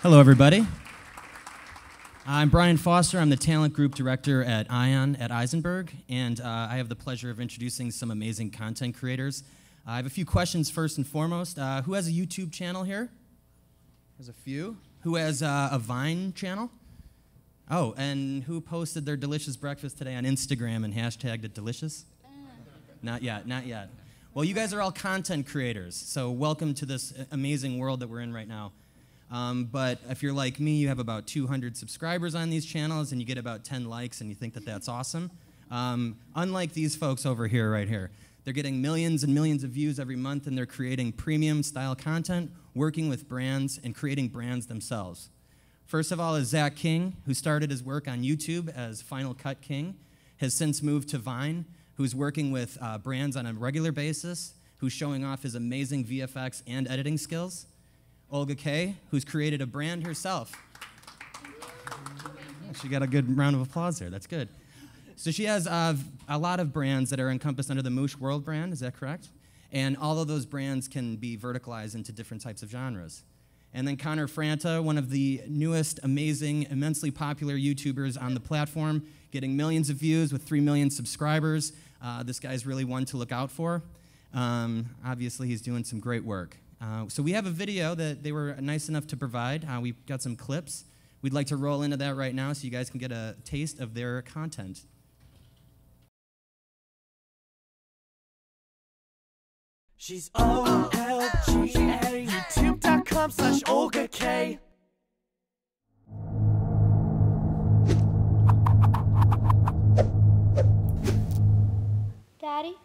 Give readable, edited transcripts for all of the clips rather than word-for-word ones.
Hello, everybody. I'm Brian Foster. I'm the Talent Group Director at Ion at Ayzenberg, and I have the pleasure of introducing some amazing content creators. I have a few questions first and foremost. Who has a YouTube channel here? There's a few. Who has a Vine channel? Oh, and who posted their delicious breakfast today on Instagram and hashtagged it delicious? Not yet, not yet. Well, you guys are all content creators, so welcome to this amazing world that we're in right now. But if you're like me, you have about 200 subscribers on these channels, and you get about 10 likes, and you think that that's awesome. Unlike these folks over here, right here. They're getting millions and millions of views every month, and they're creating premium style content, working with brands, and creating brands themselves. First of all is Zach King, who started his work on YouTube as Final Cut King, has since moved to Vine, who's working with brands on a regular basis, who's showing off his amazing VFX and editing skills. Olga Kay, who's created a brand herself. She got a good round of applause there. That's good. So she has a lot of brands that are encompassed under the Moosh World brand. Is that correct? And all of those brands can be verticalized into different types of genres. And then Connor Franta, one of the newest, amazing, immensely popular YouTubers on the platform, getting millions of views with 3 million subscribers. This guy's really one to look out for. Obviously, he's doing some great work. So we have a video that they were nice enough to provide. We've got some clips. We'd like to roll into that right now so you guys can get a taste of their content. She's OLGA, youtube.com/Olga Kay. Daddy?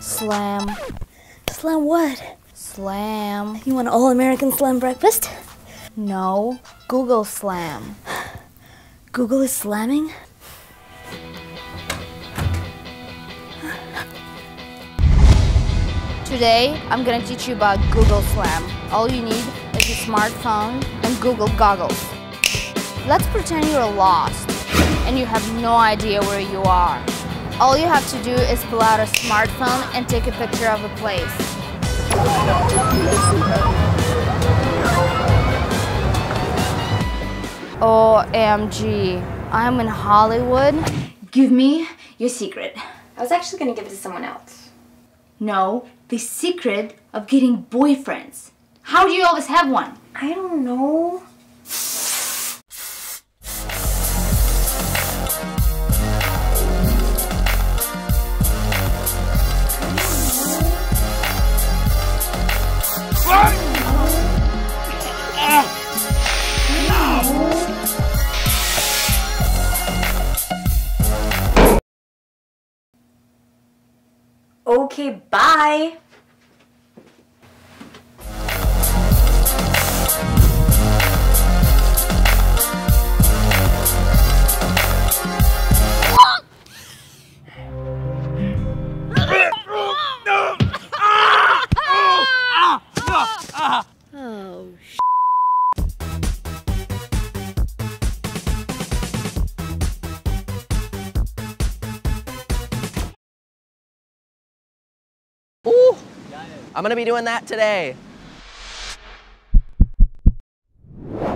Slam. Slam what? Slam. You want all-American slam breakfast? No. Google Slam. Google is slamming? Today, I'm gonna teach you about Google Slam. All you need is a smartphone and Google goggles. Let's pretend you're lost and you have no idea where you are. All you have to do is pull out a smartphone and take a picture of a place. OMG, I'm in Hollywood. Give me your secret. I was actually gonna give it to someone else. No, the secret of getting boyfriends. How do you always have one? I don't know. Okay, bye. Oh, Ooh, I'm gonna be doing that today.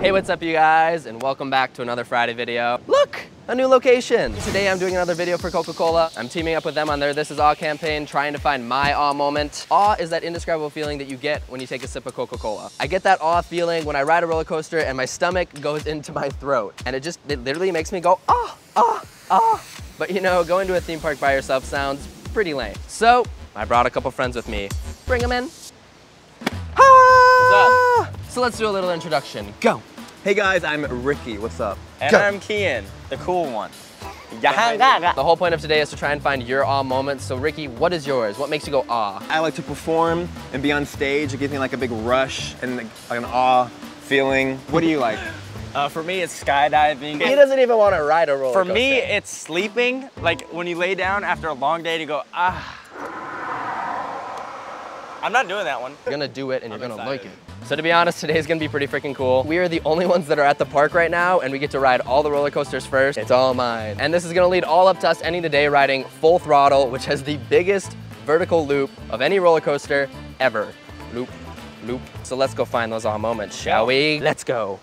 Hey, what's up you guys, and welcome back to another Friday video. Look, a new location. Today I'm doing another video for Coca-Cola. I'm teaming up with them on their This Is Awe campaign, trying to find my awe moment. Awe is that indescribable feeling that you get when you take a sip of Coca-Cola. I get that awe feeling when I ride a roller coaster and my stomach goes into my throat. And it literally makes me go, ah, ah, ah. But you know, going to a theme park by yourself sounds pretty lame. So, I brought a couple friends with me. Bring them in. Ah! What's up? So let's do a little introduction. Go. Hey guys, I'm Ricky. What's up? And Go. I'm Kian, the cool one. The whole point of today is to try and find your awe moments. So Ricky, what is yours? What makes you go awe? I like to perform and be on stage. It gives me like a big rush and like an awe feeling. What do you like? For me, it's skydiving. He doesn't even want to ride a roller For coaster. me, it's sleeping. Like when you lay down after a long day to go, ah. I'm not doing that one. You're gonna do it and you're gonna like it. So to be honest, today's gonna be pretty freaking cool. We are the only ones that are at the park right now and we get to ride all the roller coasters first. It's all mine. And this is gonna lead all up to us ending the day riding Full Throttle, which has the biggest vertical loop of any roller coaster ever. Loop, loop. So let's go find those awe moments, shall we? Let's go.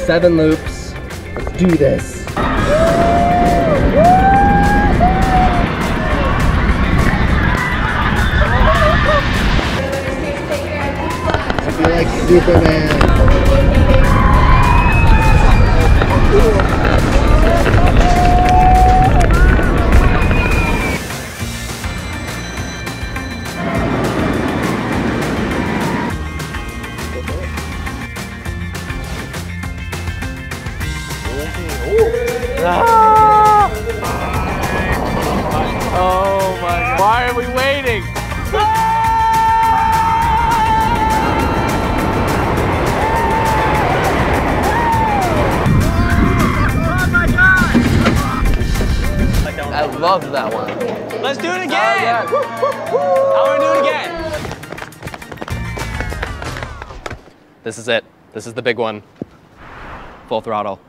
7 loops. Let's do this. I feel like Superman. Oh my God. Why are we waiting? I loved that one. Let's do it again. I want to do it again. This is it. This is the big one. Full Throttle.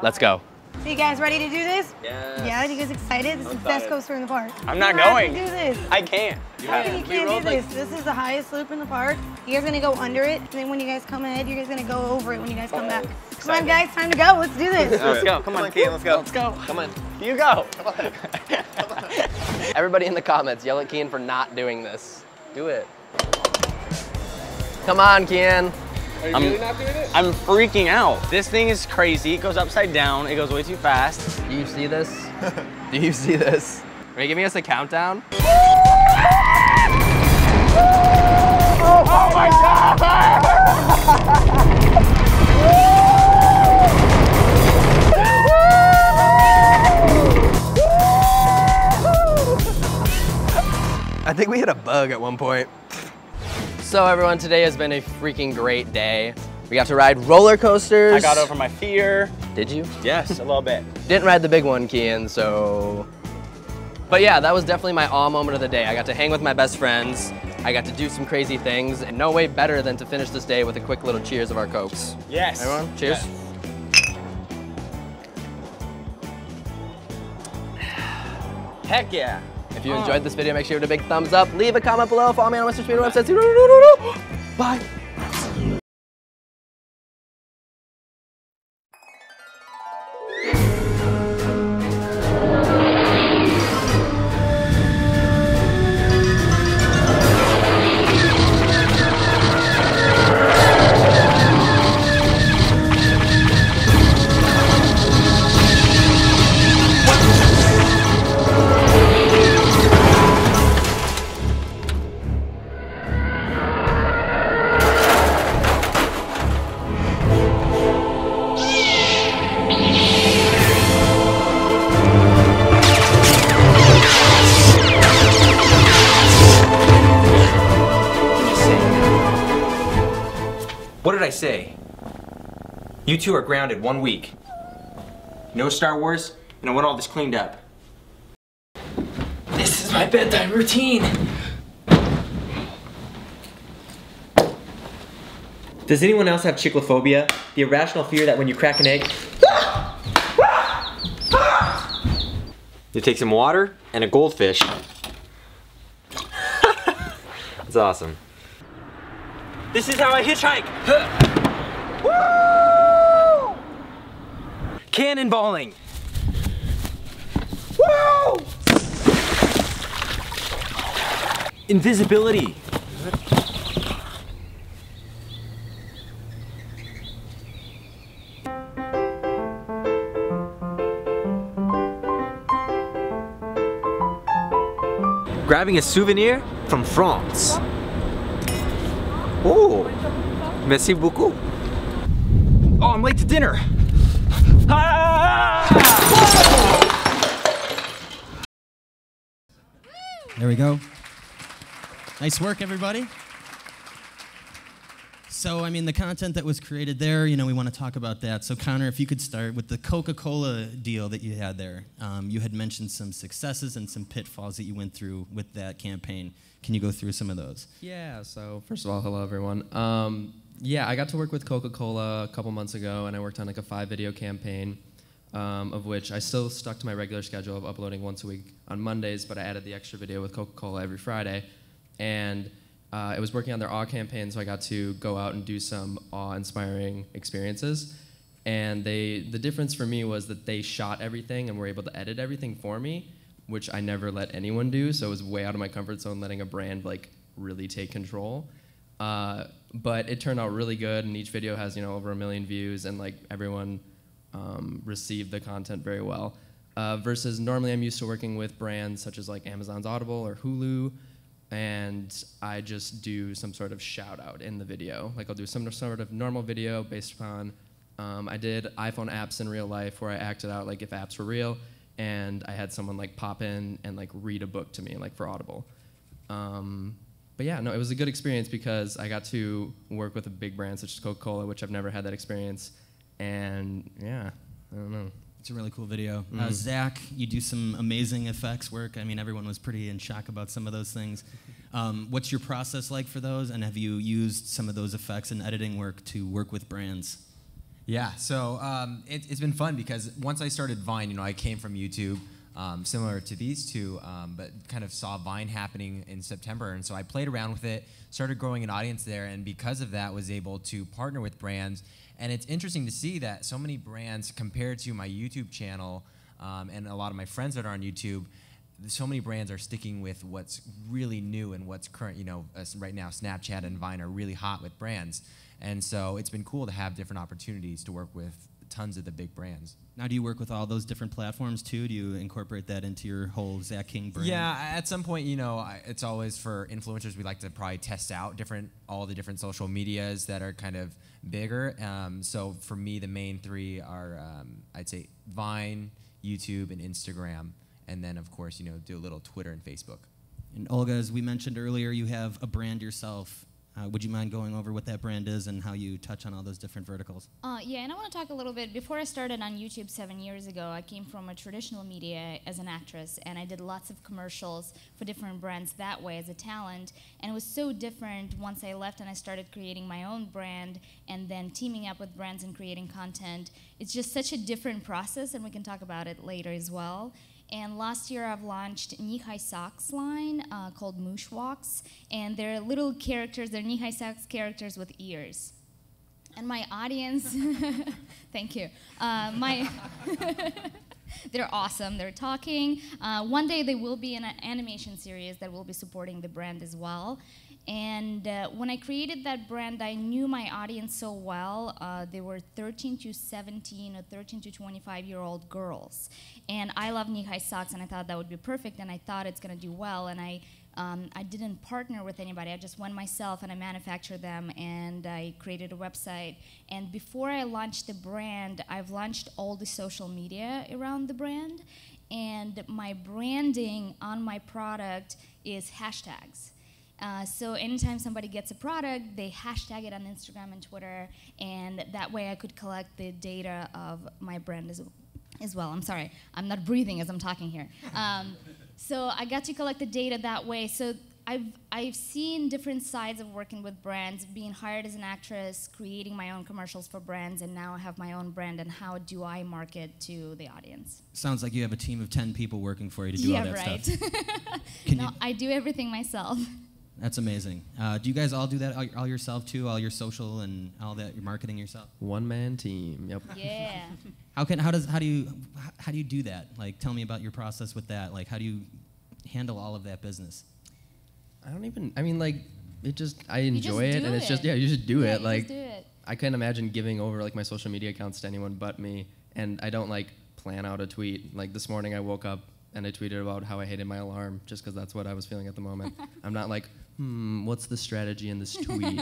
Let's go. So you guys ready to do this? Yes. Yeah, you guys excited? This is the best coaster in the park. I'm not You have going. to do this. I can't. How come you can't do this? This is the highest loop in the park. You guys are gonna go under it, and then when you guys come ahead, you guys are gonna go over it when you guys come back. Come on, guys, time to go. Let's do this. Let's go. Come on, Kian, let's go. Let's go. Come on. You go. Everybody in the comments, yell at Kian for not doing this. Do it. Come on, Kian. Are you really not doing it? I'm freaking out. This thing is crazy. It goes upside down. It goes way too fast. Do you see this? Do you see this? Are you giving us a countdown? Oh my God! I think we hit a bug at one point. So everyone, today has been a freaking great day. We got to ride roller coasters. I got over my fear. Did you? Yes, a little bit. Didn't ride the big one, Kian, so. But yeah, that was definitely my awe moment of the day. I got to hang with my best friends. I got to do some crazy things, and no way better than to finish this day with a quick little cheers of our Cokes. Yes. Everyone, cheers. Yes. Heck yeah. If you enjoyed this video, make sure to give it a big thumbs up. Leave a comment below. Follow me on my social media website. Bye. What did I say? You two are grounded 1 week. No Star Wars, and I want all this cleaned up. This is my bedtime routine. Does anyone else have chicklophobia? The irrational fear that when you crack an egg... You take some water and a goldfish. That's awesome. This is how I hitchhike! Woo! Cannonballing! Woo! Invisibility! Grabbing a souvenir from France. Oh, merci beaucoup. Oh, I'm late to dinner. Ah! There we go. Nice work, everybody. So, I mean, the content that was created there, you know, we want to talk about that. So, Connor, if you could start with the Coca-Cola deal that you had there. You had mentioned some successes and some pitfalls that you went through with that campaign. Can you go through some of those? Yeah, so first of all, hello, everyone. Yeah, I got to work with Coca-Cola a couple months ago, and I worked on like a 5-video campaign, of which I still stuck to my regular schedule of uploading once a week on Mondays, but I added the extra video with Coca-Cola every Friday. And it was working on their awe campaign, so I got to go out and do some awe-inspiring experiences. And the difference for me was that they shot everything and were able to edit everything for me, which I never let anyone do, so it was way out of my comfort zone letting a brand like really take control. But it turned out really good, and each video has, you know, over 1 million views, and like everyone received the content very well. Versus normally I'm used to working with brands such as like Amazon's Audible or Hulu, and I just do some sort of shout out in the video. Like I'll do some sort of normal video based upon, I did iPhone apps in real life where I acted out like if apps were real, and I had someone like pop in and like read a book to me, like for Audible. But yeah, no, it was a good experience because I got to work with a big brand such as Coca-Cola, which I've never had that experience. And yeah, I don't know. It's a really cool video. Zach, you do some amazing effects work. I mean, everyone was pretty in shock about some of those things. What's your process like for those? And have you used some of those effects and editing work to work with brands? Yeah, so it's been fun because once I started Vine, you know, I came from YouTube, similar to these two, but kind of saw Vine happening in September, and so I played around with it, started growing an audience there, and because of that was able to partner with brands. And it's interesting to see that so many brands, compared to my YouTube channel and a lot of my friends that are on YouTube, so many brands are sticking with what's really new and what's current. You know, right now Snapchat and Vine are really hot with brands. And so it's been cool to have different opportunities to work with tons of the big brands. Now, do you work with all those different platforms too? Do you incorporate that into your whole Zach King brand? Yeah, at some point, you know, it's always for influencers, we like to probably test out all the different social medias that are kind of bigger. So for me, the main three are, I'd say, Vine, YouTube, and Instagram. And then, of course, you know, do a little Twitter and Facebook. And Olga, as we mentioned earlier, you have a brand yourself. Would you mind going over what that brand is and how you touch on all those different verticals? Yeah, and I want to talk a little bit. Before I started on YouTube 7 years ago, I came from a traditional media as an actress, and I did lots of commercials for different brands that way as a talent. And it was so different once I left and I started creating my own brand and then teaming up with brands and creating content. It's just such a different process, and we can talk about it later as well. And last year I've launched knee-high socks line called Moosh Walks, and they're little characters, they're knee-high socks characters with ears. And my audience, thank you. They're awesome, they're talking. One day they will be in an animation series that will be supporting the brand as well. And when I created that brand, I knew my audience so well. They were 13 to 17 or 13 to 25-year-old girls. And I love knee-high socks, and I thought that would be perfect, and I thought it's going to do well. And I didn't partner with anybody. I just went myself, and I manufactured them, and I created a website. And before I launched the brand, I've launched all the social media around the brand. And my branding on my product is hashtags. So anytime somebody gets a product, they hashtag it on Instagram and Twitter, and that way I could collect the data of my brand as well. I'm sorry, I'm not breathing as I'm talking here. So I got to collect the data that way. So I've seen different sides of working with brands, being hired as an actress, creating my own commercials for brands, and now I have my own brand, and how do I market to the audience? Sounds like you have a team of 10 people working for you to do all that stuff. No, I do everything myself. That's amazing. Do you guys all do that all yourself too? All your social and all that, your marketing yourself? One-man team. Yep. Yeah. How do you do that? Like, tell me about your process with that. Like, how do you handle all of that business? I mean, like, I enjoy it, and it's just, yeah, you just do it. Like, do it. I couldn't imagine giving over like my social media accounts to anyone but me, and I don't like plan out a tweet. Like this morning, I woke up and I tweeted about how I hated my alarm just because that's what I was feeling at the moment. I'm not like, what's the strategy in this tweet?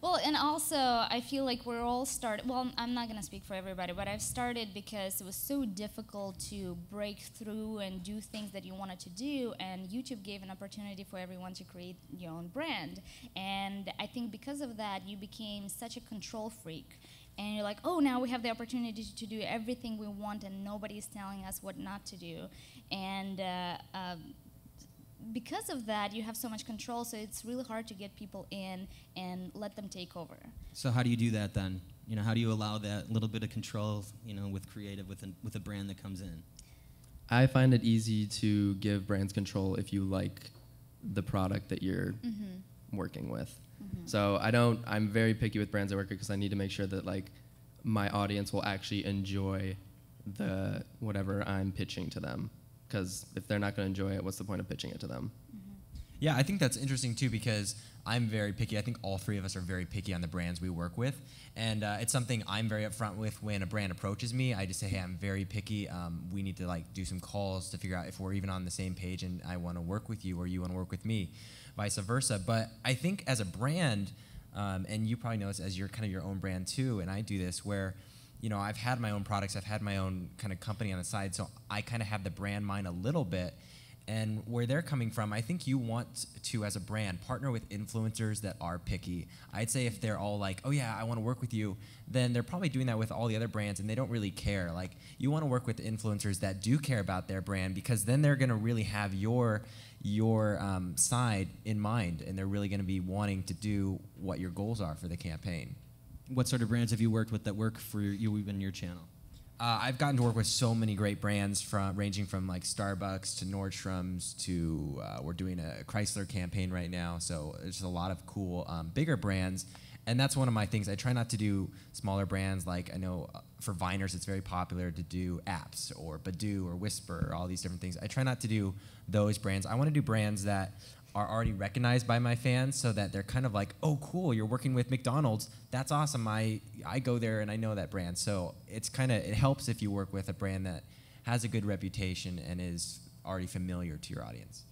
Well, and also, I feel like we're all well, I'm not going to speak for everybody, but I've started because it was so difficult to break through and do things that you wanted to do, and YouTube gave an opportunity for everyone to create your own brand. And I think because of that, you became such a control freak. And you're like, oh, now we have the opportunity to do everything we want, and nobody's telling us what not to do. And because of that, you have so much control, so it's really hard to get people in and let them take over. So how do you do that then? You know, how do you allow that little bit of control, you know, with creative, with a brand that comes in? I find it easy to give brands control if you like the product that you're working with. So I'm very picky with brands I work with because I need to make sure that like my audience will actually enjoy the whatever I'm pitching to them. Because if they're not going to enjoy it, what's the point of pitching it to them? Yeah, I think that's interesting too because I'm very picky. I think all three of us are very picky on the brands we work with. And it's something I'm very upfront with when a brand approaches me. I just say, hey, I'm very picky. We need to like do some calls to figure out if we're even on the same page and I want to work with you or you want to work with me, vice versa. But I think as a brand, and you probably know this as your kind of your own brand too, and I do this where you know, I've had my own products, I've had my own kind of company on the side, so I kind of have the brand mind a little bit. And where they're coming from, I think you want to, as a brand, partner with influencers that are picky. I'd say if they're all like, oh yeah, I want to work with you, then they're probably doing that with all the other brands and they don't really care. Like, you want to work with influencers that do care about their brand because then they're going to really have your side in mind and they're really going to be wanting to do what your goals are for the campaign. What sort of brands have you worked with that work for you and your channel? I've gotten to work with so many great brands, ranging from like Starbucks to Nordstrom's to we're doing a Chrysler campaign right now. So there's a lot of cool bigger brands, and that's one of my things. I try not to do smaller brands. Like I know for Viners, it's very popular to do apps or Badoo or Whisper, or all these different things. I try not to do those brands. I want to do brands that are already recognized by my fans so that they're kind of like, oh, cool, you're working with McDonald's. That's awesome. I go there and I know that brand. So it helps if you work with a brand that has a good reputation and is already familiar to your audience.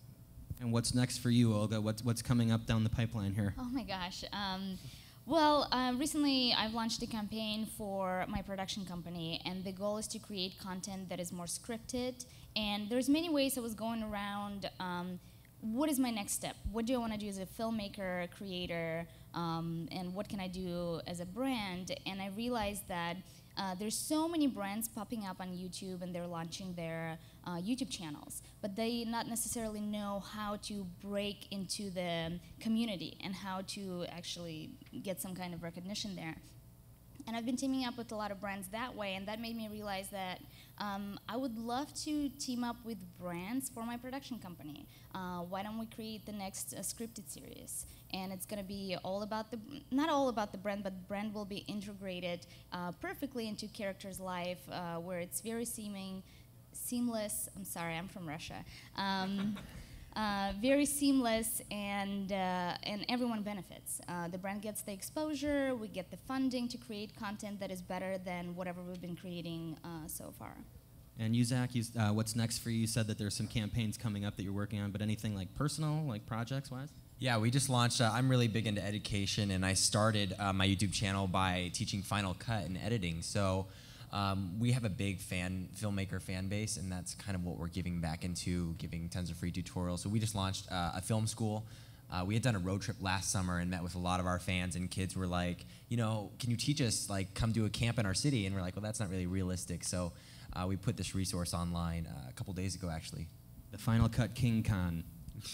And what's next for you, Olga? What's coming up down the pipeline here? Oh my gosh. Recently I've launched a campaign for my production company, and the goal is to create content that is more scripted. And there's many ways I was going around what is my next step? What do I want to do as a filmmaker, creator, and what can I do as a brand? And I realized that there's so many brands popping up on YouTube and they're launching their YouTube channels, but they not necessarily know how to break into the community and how to actually get some kind of recognition there. And I've been teaming up with a lot of brands that way, and that made me realize that I would love to team up with brands for my production company. Why don't we create the next scripted series? And it's going to be all about not all about the brand, but the brand will be integrated perfectly into character's life, where it's very seamless. I'm sorry, I'm from Russia. Very seamless, and everyone benefits. The brand gets the exposure, we get the funding to create content that is better than whatever we've been creating so far. And you, Zach, what's next for you? You said that there's some campaigns coming up that you're working on, but anything like personal, like projects-wise? Yeah, we just launched, I'm really big into education, and I started my YouTube channel by teaching Final Cut and editing. So we have a big filmmaker fan base, and that's kind of what we're giving back into, giving tons of free tutorials. So we just launched a film school. We had done a road trip last summer and met with a lot of our fans, and kids were like, you know, can you teach us, like, come do a camp in our city? And we're like, well, that's not really realistic. So we put this resource online a couple days ago, actually. The Final Cut King Con.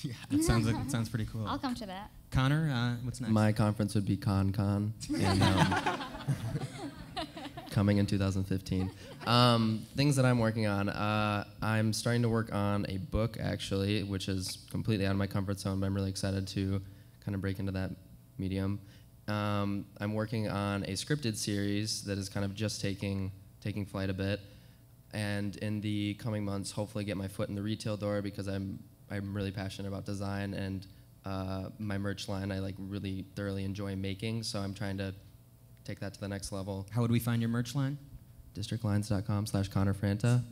Yeah. It sounds pretty cool. I'll come to that. Connor, what's next? My conference would be Con, and coming in 2015. Things that I'm working on. I'm starting to work on a book, actually, which is completely out of my comfort zone, but I'm really excited to kind of break into that medium. I'm working on a scripted series that is kind of just taking flight a bit, and in the coming months, hopefully get my foot in the retail door, because I'm really passionate about design, and my merch line I like really thoroughly enjoy making, so I'm trying to take that to the next level. How would we find your merch line? districtlines.com/Connor Franta.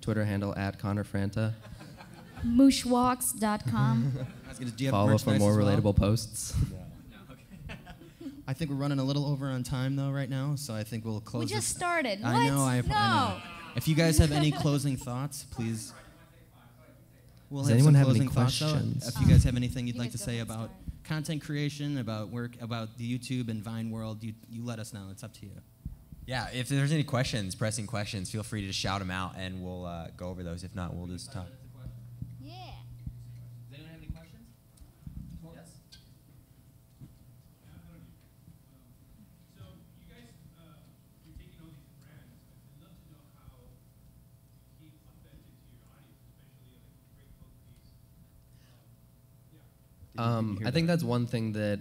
Twitter handle @ConnorFranta. Mooshwalks.com. Follow for more relatable posts. I think we're running a little over on time though right now, so I think we'll close. We just this. started. I What? know. I know. If you guys have any closing thoughts, please. We'll Does have anyone some have any closing thoughts, though. questions? If you guys have anything you'd You like guys to go say ahead, about start. content creation, about work, about the YouTube and Vine world, you let us know. It's up to you. Yeah, if there's any questions, pressing questions, feel free to just shout them out, and we'll go over those. If not, we'll just talk. Yeah. Does anyone have any questions? Yes. So you guys, you're taking all these brands. I'd love to know how you keep authentic to your audience, especially like great book piece. I think that's one thing that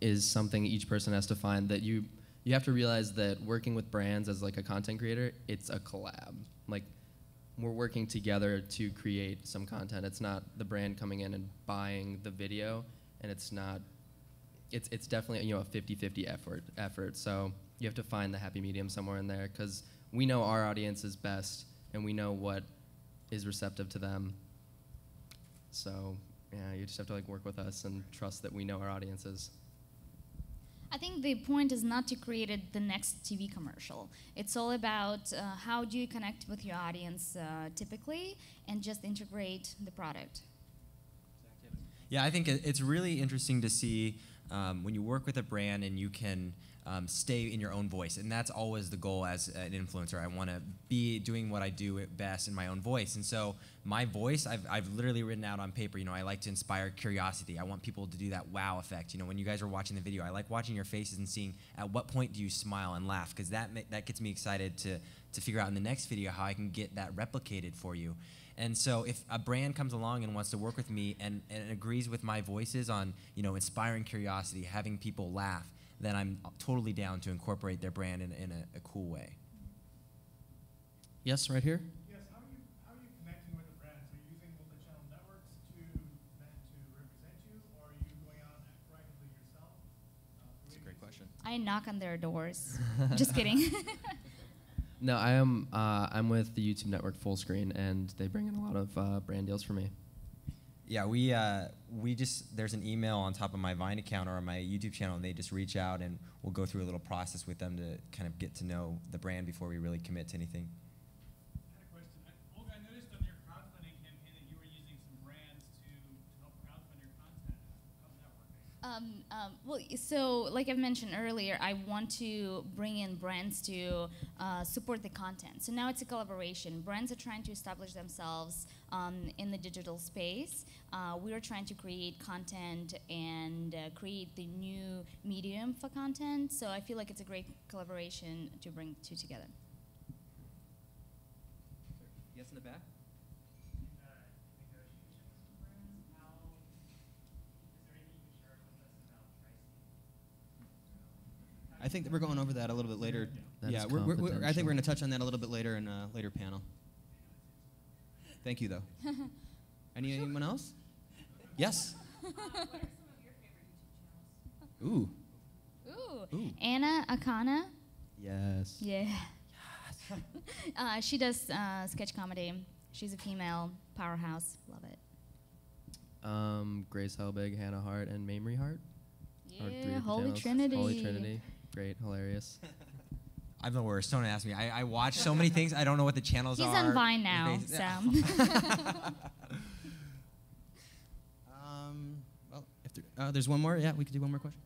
is something each person has to find, that you have to realize that working with brands as like a content creator, it's a collab. Like, we're working together to create some content. It's not the brand coming in and buying the video, and it's definitely, a 50-50 effort. So you have to find the happy medium somewhere in there, because we know our audience is best, and we know what is receptive to them. So yeah, you just have to like work with us and trust that we know our audiences. I think the point is not to create the next TV commercial. It's all about how do you connect with your audience typically, and just integrate the product. Yeah, I think it's really interesting to see when you work with a brand and you can stay in your own voice. And that's always the goal as an influencer. I want to be doing what I do best in my own voice. And so my voice, I've literally written out on paper, I like to inspire curiosity. I want people to do that wow effect. When you guys are watching the video, I like watching your faces and seeing at what point do you smile and laugh, because that gets me excited to figure out in the next video how I can get that replicated for you. And so if a brand comes along and wants to work with me and agrees with my voices on, inspiring curiosity, having people laugh, then I'm totally down to incorporate their brand in a cool way. Yes, right here. Yes, how are you connecting with the brands? Are you using multi-channel networks to represent you, or are you going out and proactively yourself? That's a great question. I knock on their doors. Just kidding. No, I'm with the YouTube network Full Screen, and they bring in a lot of brand deals for me. Yeah, there's an email on top of my Vine account or on my YouTube channel, and they just reach out, and we'll go through a little process with them to kind of get to know the brand before we really commit to anything. I had a question. Olga, I noticed on your crowdfunding campaign that you were using some brands to help crowdfund your content. How's that working? Well, so like I mentioned earlier, I want to bring in brands to support the content. So now it's a collaboration. Brands are trying to establish themselves in the digital space. We are trying to create content and create the new medium for content. So I feel like it's a great collaboration to bring two together. Yes, in the back. I think that we're going over that a little bit later. That's yeah, I think we're going to touch on that a little bit later in a later panel. Thank you, though. Anyone else? Yes. Ooh. Ooh. Anna Akana. Yes. Yeah. Yes. She does sketch comedy. She's a female powerhouse. Love it. Grace Helbig, Hannah Hart, and Mamrie Hart. Yeah, Holy Trinity. Holy Trinity. Great, hilarious. I'm the worst. Don't ask me. I watch so many things. I don't know what the channels are. He's on Vine now, so. Well, if there's one more, yeah, we could do one more question.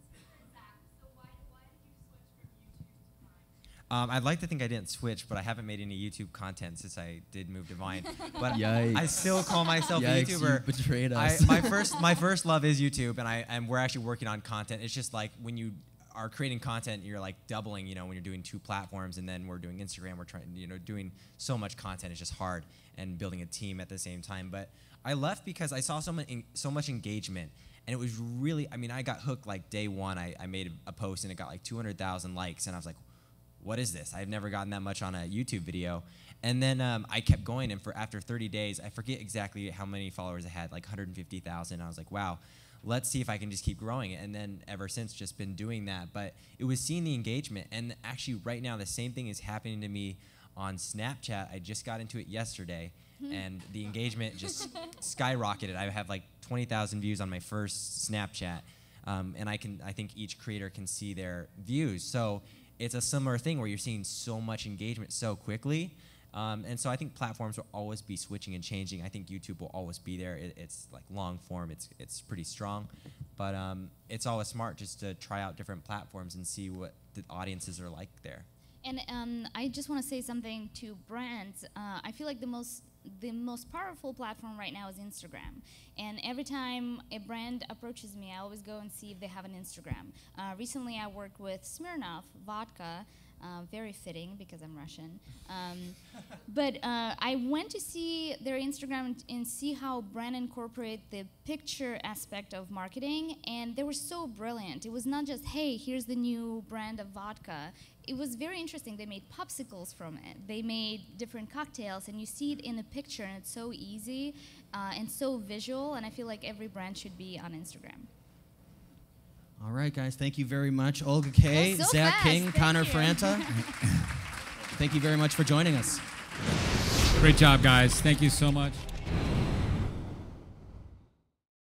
I'd like to think I didn't switch, but I haven't made any YouTube content since I did move to Vine. But Yikes. I still call myself a YouTuber. You betrayed us. My first love is YouTube, and we're actually working on content. It's just like when you are creating content, you're like doubling, when you're doing two platforms, and then we're doing Instagram, we're trying, doing so much content. It's just hard, and building a team at the same time. But I left because I saw so much engagement, and it was really, I got hooked like day one. I made a post, and it got like 200,000 likes, and I was like, what is this? I've never gotten that much on a YouTube video. And then I kept going, and after 30 days, I forget exactly how many followers I had, like 150,000. I was like, wow, let's see if I can just keep growing it. And then ever since, just been doing that. But it was seeing the engagement. And actually, right now, the same thing is happening to me on Snapchat. I just got into it yesterday, and the engagement just skyrocketed. I have like 20,000 views on my first Snapchat. and I think each creator can see their views. So it's a similar thing where you're seeing so much engagement so quickly. And so I think platforms will always be switching and changing. I think YouTube will always be there. It's like long form, it's pretty strong. But it's always smart just to try out different platforms and see what the audiences are like there. And I just want to say something to brands. I feel like the most powerful platform right now is Instagram. And every time a brand approaches me, I always go and see if they have an Instagram. Recently, I worked with Smirnoff vodka. Very fitting because I'm Russian. But I went to see their Instagram and see how brand incorporate the picture aspect of marketing, and they were so brilliant. It was not just, hey, here's the new brand of vodka. It was very interesting. They made popsicles from it. They made different cocktails, and you see it in a picture, and it's so easy and so visual, and I feel like every brand should be on Instagram. All right, guys, thank you very much. Olga Kay, so Zach fast. King, Thank Connor you. Franta. Thank you very much for joining us. Great job, guys. Thank you so much.